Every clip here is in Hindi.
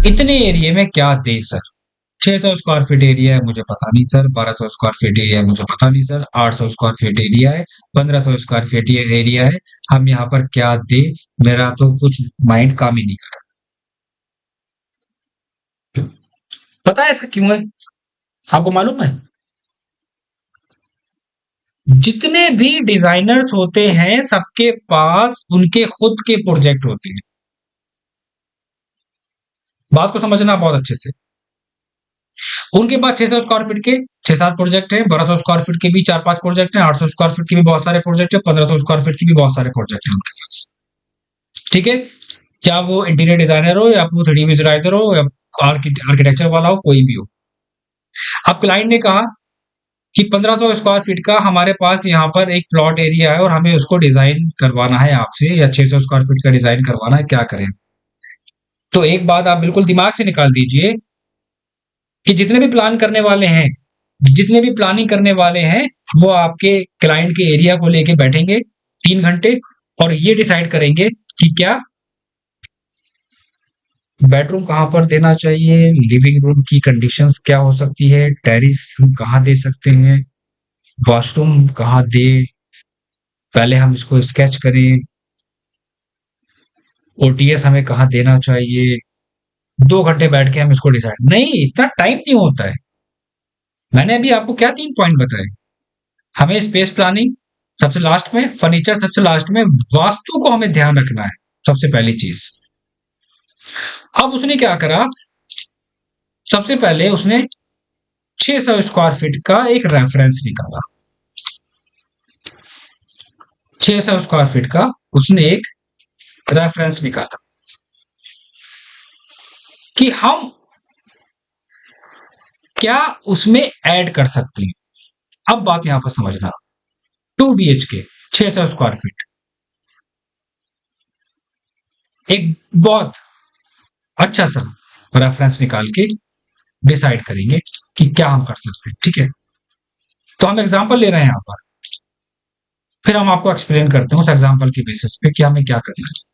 इतने एरिया में क्या दे सर? 600 स्क्वायर फीट एरिया है, मुझे पता नहीं सर। 1200 स्क्वायर फीट एरिया है, मुझे पता नहीं सर। 800 स्क्वायर फीट एरिया है, 1500 स्क्वायर फीट एरिया है। हम यहाँ पर क्या दे? मेरा तो कुछ माइंड काम ही नहीं कर रहा। पता है ऐसा क्यों है? आपको मालूम है? जितने भी डिजाइनर्स होते हैं सबके पास उनके खुद के प्रोजेक्ट होते हैं। बात को समझना बहुत अच्छे से। उनके पास 600 स्क्वायर फीट के 6-7 प्रोजेक्ट हैं, 1200 स्क्वायर फीट के भी 4-5 प्रोजेक्ट हैं, 800 स्क्वायर फीट के भी बहुत सारे प्रोजेक्ट हैं, 1500 स्क्वायर फीट के भी बहुत सारे प्रोजेक्ट हैं उनके पास। ठीक है? क्या वो इंटीरियर डिजाइनर हो या वो 3D विजुअलाइजर हो या आर्किटेक्चर वाला हो, कोई भी हो। अब क्लाइंट ने कहा कि 1500 स्क्वायर फीट का हमारे पास यहाँ पर एक प्लॉट एरिया है और हमें उसको डिजाइन करवाना है आपसे, या 600 स्क्वायर फीट का डिजाइन करवाना है, क्या करें? तो एक बात आप बिल्कुल दिमाग से निकाल दीजिए कि जितने भी प्लान करने वाले हैं, जितने भी प्लानिंग करने वाले हैं, वो आपके क्लाइंट के एरिया को लेके बैठेंगे 3 घंटे और ये डिसाइड करेंगे कि क्या बेडरूम कहाँ पर देना चाहिए, लिविंग रूम की कंडीशंस क्या हो सकती है, टेरिस हम कहाँ दे सकते हैं, वॉशरूम कहाँ दे, पहले हम इसको स्केच करें, ओटीएस हमें कहाँ देना चाहिए। 2 घंटे बैठ के हम इसको डिसाइड नहीं, इतना टाइम नहीं होता है। मैंने अभी आपको क्या 3 पॉइंट बताए। हमें स्पेस प्लानिंग सबसे लास्ट में, फर्नीचर सबसे लास्ट में, वास्तु को हमें ध्यान रखना है सबसे पहली चीज। अब उसने क्या करा, सबसे पहले उसने 600 स्क्वायर फीट का एक रेफरेंस निकाला। 600 स्क्वायर फीट का उसने एक रेफरेंस निकाला कि हम क्या उसमें ऐड कर सकते हैं। अब बात यहां पर समझना, 2 BHK 600 स्क्वायर फीट, एक बहुत अच्छा सा रेफरेंस निकाल के डिसाइड करेंगे कि क्या हम कर सकते हैं। ठीक है? तो हम एग्जांपल ले रहे हैं यहां पर, फिर हम आपको एक्सप्लेन करते हैं उस एग्जांपल के बेसिस पे कि हमें क्या करना है।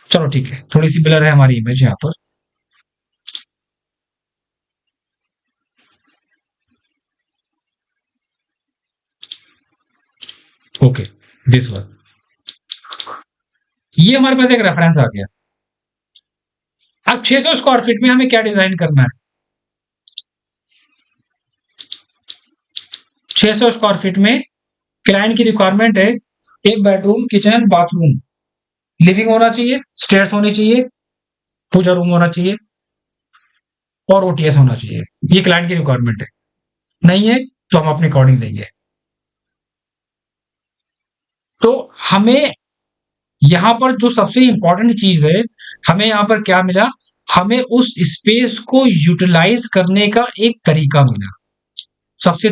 चलो ठीक है, थोड़ी सी ब्लर है हमारी इमेज यहाँ पर। Okay, this one. ये हमारे पास एक रेफरेंस आ गया। अब 600 स्क्वायर फीट में हमें क्या डिजाइन करना है? 600 स्क्वायर फीट में क्लाइंट की रिक्वायरमेंट है एक बेडरूम, किचन, बाथरूम, लिविंग होना चाहिए, स्टेयर्स होनी चाहिए, पूजा रूम होना चाहिए और ओटीएस होना चाहिए। ये क्लाइंट की रिक्वायरमेंट है। नहीं है तो हम अपने अकॉर्डिंग देंगे। तो हमें यहां पर जो सबसे इंपॉर्टेंट चीज है, हमें यहां पर क्या मिला? हमें उस स्पेस को यूटिलाइज करने का एक तरीका मिला। सबसे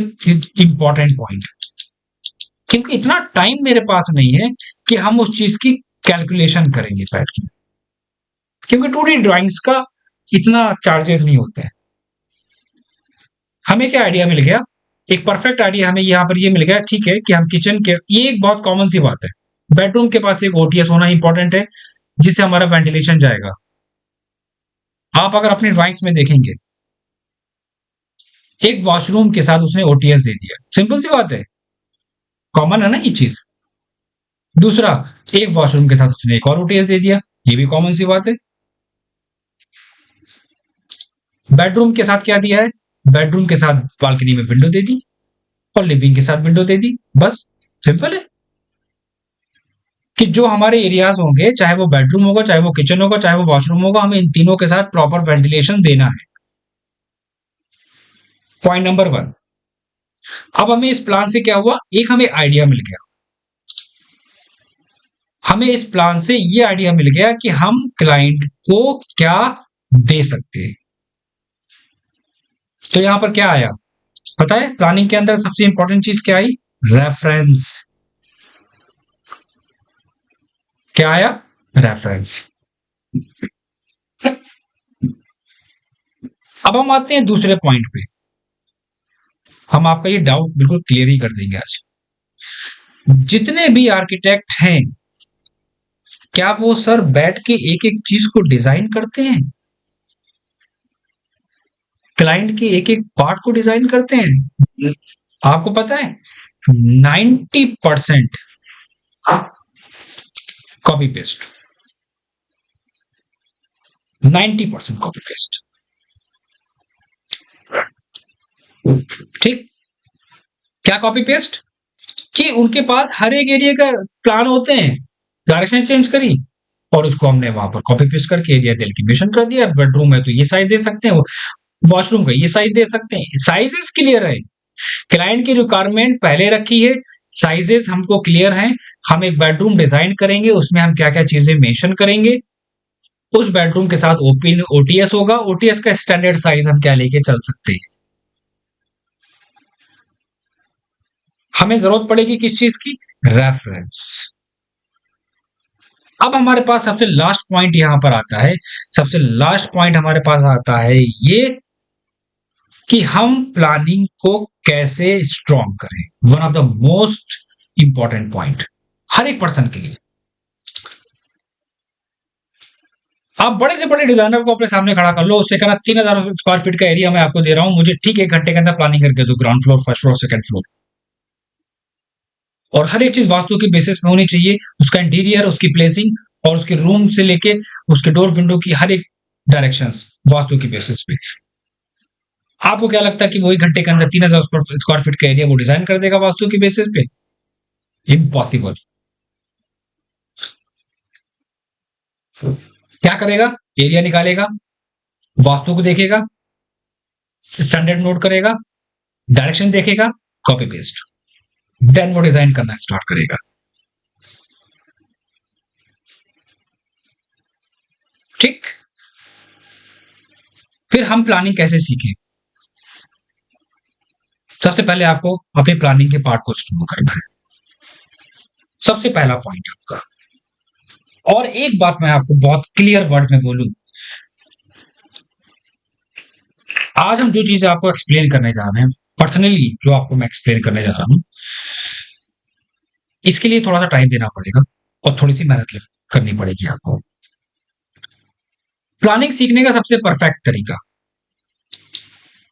इंपॉर्टेंट पॉइंट, क्योंकि इतना टाइम मेरे पास नहीं है कि हम उस चीज की कैलकुलेशन करेंगे बैठ के, क्योंकि 2D ड्राइंग्स का इतना चार्जेस नहीं होते हैं। हमें क्या आइडिया मिल गया? एक परफेक्ट आइडिया हमें यहाँ पर ये मिल गया। ठीक है कि हम किचन के, ये एक बहुत कॉमन सी बात है, बेडरूम के पास एक ओटीएस होना इंपॉर्टेंट है जिससे हमारा वेंटिलेशन जाएगा। आप अगर अपनी ड्राइंग्स में देखेंगे, एक वॉशरूम के साथ उसने ओटीएस दे दिया, सिंपल सी बात है, कॉमन है ना ये चीज। दूसरा, एक वॉशरूम के साथ उसने एक और ओटीएस दे दिया, ये भी कॉमन सी बात है। बेडरूम के साथ क्या दिया है? बेडरूम के साथ बालकनी में विंडो दे दी और लिविंग के साथ विंडो दे दी, बस सिंपल है। कि जो हमारे एरियाज होंगे, चाहे वो बेडरूम होगा, चाहे वो किचन होगा, चाहे वो वॉशरूम होगा, हमें इन तीनों के साथ प्रॉपर वेंटिलेशन देना है। Point number 1। अब हमें इस प्लान से क्या हुआ? एक हमें आइडिया मिल गया। हमें इस प्लान से ये आइडिया मिल गया कि हम क्लाइंट को क्या दे सकते हैं। तो यहां पर क्या आया पता है? प्लानिंग के अंदर सबसे इंपॉर्टेंट चीज क्या आई? रेफरेंस। क्या आया? रेफरेंस। अब हम आते हैं दूसरे पॉइंट पे। हम आपका ये डाउट बिल्कुल क्लियर ही कर देंगे आज। जितने भी आर्किटेक्ट हैं, क्या वो सर बैठ के एक एक चीज को डिजाइन करते हैं? क्लाइंट के एक एक पार्ट को डिजाइन करते हैं। आपको पता है 90% कॉपी पेस्ट, 90% कॉपी पेस्ट। ठीक, क्या कॉपी पेस्ट कि उनके पास हर एक एरिया का प्लान होते हैं, डायरेक्शन चेंज करी और उसको हमने वहां पर कॉपी पेस्ट करके एरिया डेलिमिटेशन कर दिया। बेडरूम है तो ये साइज दे सकते हैं, वॉशरूम का ये साइज दे सकते हैं। साइजेस क्लियर है, क्लाइंट की रिक्वायरमेंट पहले रखी है, साइजेस हमको क्लियर हैं। हम एक बेडरूम डिजाइन करेंगे, उसमें हम क्या क्या चीजें मेंशन करेंगे, उस बेडरूम के साथ ओपन ओटीएस होगा, ओटीएस का स्टैंडर्ड साइज हम क्या लेके चल सकते हैं। हमें जरूरत पड़ेगी किस चीज की, रेफरेंस। अब हमारे पास सबसे लास्ट पॉइंट यहां पर आता है, सबसे लास्ट पॉइंट हमारे पास आता है ये कि हम प्लानिंग को कैसे स्ट्रॉन्ग करें। One of the most important point हर एक पर्सन के लिए। आप बड़े से बड़े डिजाइनर को अपने सामने खड़ा कर लो, उससे कहना 3000 स्क्वायर फीट का एरिया मैं आपको दे रहा हूं, मुझे ठीक 1 घंटे के अंदर प्लानिंग करके दो, ground floor, first floor, second floor. और हर एक चीज वास्तु के बेसिस पे होनी चाहिए, उसका इंटीरियर, उसकी प्लेसिंग और उसके रूम से लेके उसके डोर विंडो की हर एक डायरेक्शन वास्तु की बेसिस पे। आपको क्या लगता है कि वो 1 घंटे के अंदर 3000 स्क्वायर फीट का एरिया वो डिजाइन कर देगा वास्तु की बेसिस पे? इम्पॉसिबल। क्या करेगा, एरिया निकालेगा, वास्तु को देखेगा, स्टैंडर्ड नोट करेगा, डायरेक्शन देखेगा, कॉपी पेस्ट, देन वो डिजाइन करना स्टार्ट करेगा। ठीक, फिर हम प्लानिंग कैसे सीखें? सबसे पहले आपको अपने प्लानिंग के पार्ट को स्ट्रॉन्ग करना है, सबसे पहला पॉइंट आपका। और एक बात मैं आपको बहुत क्लियर वर्ड में बोलूं, आज हम जो चीजें आपको एक्सप्लेन करने जा रहे हैं, पर्सनली जो आपको मैं एक्सप्लेन करने जा रहा हूं, इसके लिए थोड़ा सा टाइम देना पड़ेगा और थोड़ी सी मेहनत करनी पड़ेगी आपको। प्लानिंग सीखने का सबसे परफेक्ट तरीका,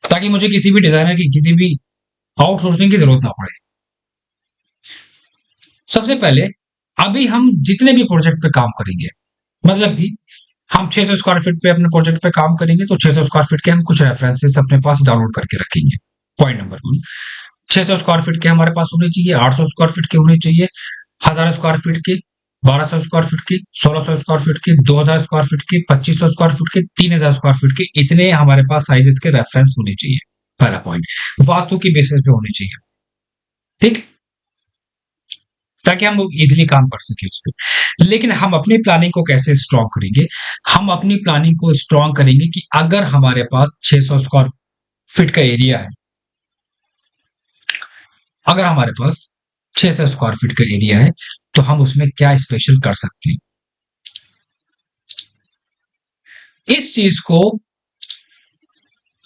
ताकि मुझे किसी भी डिजाइनर की किसी भी आउटसोर्सिंग की जरूरत ना पड़े। सबसे पहले अभी हम जितने भी प्रोजेक्ट पे काम करेंगे, मतलब कि हम 600 स्क्वायर फीट पे अपने प्रोजेक्ट पे काम करेंगे, तो 600 स्क्वायर फीट के हम कुछ रेफरेंसेस अपने पास डाउनलोड करके रखेंगे। पॉइंट नंबर 1, 600 स्क्वायर फीट के हमारे पास होने चाहिए, 800 स्क्वायर फीट के होने चाहिए, 1000 स्क्वायर फीट के, 1200 स्क्वायर फीट के, 1600 स्क्वायर फीट के, 2000 स्क्वायर फीट के, 2500 स्क्वायर फीट के, 3000 स्क्वायर फीट के, इतने हमारे पास साइजेस के रेफरेंस होने चाहिए। पहला पॉइंट, वास्तु की बेसिस पे होने चाहिए। ठीक, ताकि हम इजिली काम कर सके उस पर। लेकिन हम अपनी प्लानिंग को कैसे स्ट्रॉन्ग करेंगे? हम अपनी प्लानिंग को स्ट्रॉन्ग करेंगे कि अगर हमारे पास 600 स्क्वायर फीट का एरिया है, अगर हमारे पास 600 स्क्वायर फीट का एरिया है, तो हम उसमें क्या स्पेशल कर सकते हैं। इस चीज को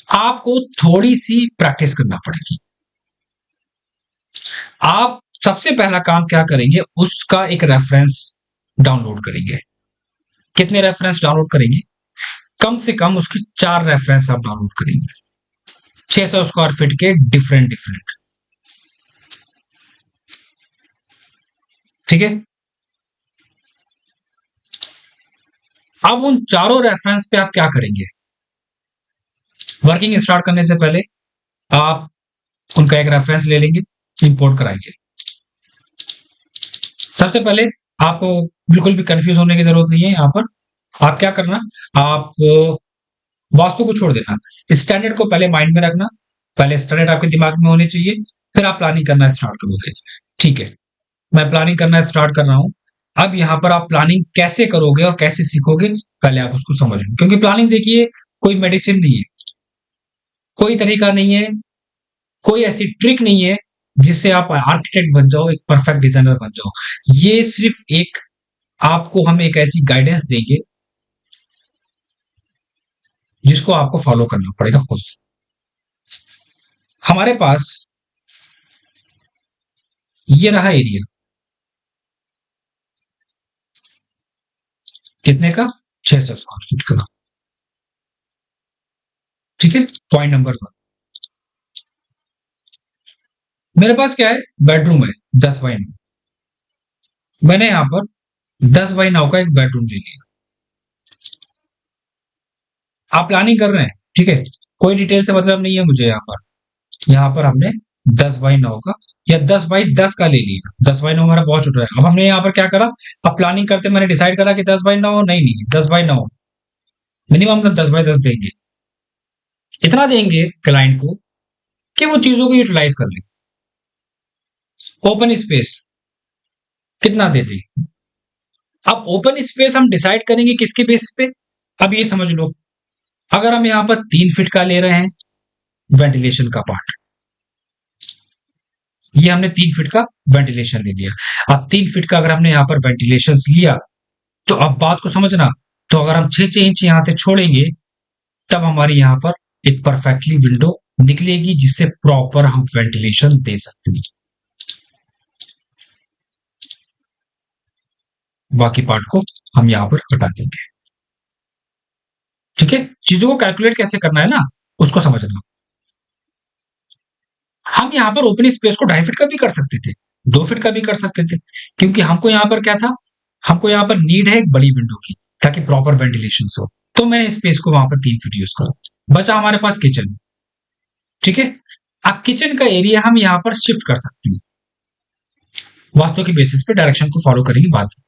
आपको थोड़ी सी प्रैक्टिस करना पड़ेगी। आप सबसे पहला काम क्या करेंगे, उसका एक रेफरेंस डाउनलोड करेंगे। कितने रेफरेंस डाउनलोड करेंगे? कम से कम उसकी 4 रेफरेंस आप डाउनलोड करेंगे, 600 स्क्वायर फीट के डिफरेंट डिफरेंट। ठीक है, अब उन चारों रेफरेंस पे आप क्या करेंगे, वर्किंग स्टार्ट करने से पहले आप उनका एक रेफरेंस ले लेंगे, इंपोर्ट कराएंगे। सबसे पहले आपको बिल्कुल भी कंफ्यूज होने की जरूरत नहीं है। यहां पर आप क्या करना, आप वास्तु को छोड़ देना, स्टैंडर्ड को पहले माइंड में रखना, पहले स्टैंडर्ड आपके दिमाग में होने चाहिए, फिर आप प्लानिंग करना स्टार्ट करोगे। ठीक है, मैं प्लानिंग करना स्टार्ट कर रहा हूं। अब यहां पर आप प्लानिंग कैसे करोगे और कैसे सीखोगे, पहले आप उसको समझ लो। क्योंकि प्लानिंग देखिए कोई मेडिसिन नहीं है, कोई तरीका नहीं है, कोई ऐसी ट्रिक नहीं है जिससे आप आर्किटेक्ट बन जाओ, एक परफेक्ट डिजाइनर बन जाओ। ये सिर्फ एक, आपको हम एक ऐसी गाइडेंस देंगे जिसको आपको फॉलो करना पड़ेगा खुद। हमारे पास ये रहा एरिया, कितने का, 600 स्क्वायर फीट का। ठीक है, पॉइंट नंबर 1। मेरे पास क्या है, बेडरूम है 10x9। मैंने यहां पर 10x9 का एक बेडरूम ले लिया। आप प्लानिंग कर रहे हैं, ठीक है, कोई डिटेल से मतलब नहीं है मुझे। यहाँ पर हमने 10x9 का या 10x10 का ले लिया। 10x9 हमारा बहुत छोटा है। अब हमने यहाँ पर क्या करा, अब प्लानिंग करते मैंने डिसाइड करा कि 10x9 नहीं 10x9 मिनिमम तो 10x10 देंगे। इतना देंगे क्लाइंट को कि वो चीजों को यूटिलाइज कर ले। ओपन स्पेस कितना देते हैं? अब ओपन स्पेस हम डिसाइड करेंगे किसके बेसिस पे? अब ये समझ लो, अगर हम यहाँ पर 3 फीट का ले रहे हैं वेंटिलेशन का पार्ट, ये हमने 3 फीट का वेंटिलेशन ले लिया। अब 3 फीट का अगर हमने यहाँ पर वेंटिलेशन लिया, तो अब बात को समझना, तो अगर हम 6 इंच यहां से छोड़ेंगे, तब हमारी यहाँ पर एक परफेक्टली विंडो निकलेगी जिससे प्रॉपर हम वेंटिलेशन दे सकते हैं। बाकी पार्ट को हम यहाँ पर हटा देंगे। ठीक है, चीजों को कैलकुलेट कैसे करना है ना, उसको समझना। हम यहाँ पर ओपन स्पेस को 2.5 फीट का भी कर सकते थे, 2 फीट का भी कर सकते थे, क्योंकि हमको यहाँ पर क्या था, हमको यहाँ पर नीड है एक बड़ी विंडो की ताकि प्रॉपर वेंटिलेशन हो। तो मैंने स्पेस को वहां पर 3 फीट यूज करा। बचा हमारे पास किचन। ठीक है, अब किचन का एरिया हम यहाँ पर शिफ्ट कर सकते हैं। वास्तु के बेसिस पे डायरेक्शन को फॉलो करेंगे बाद में।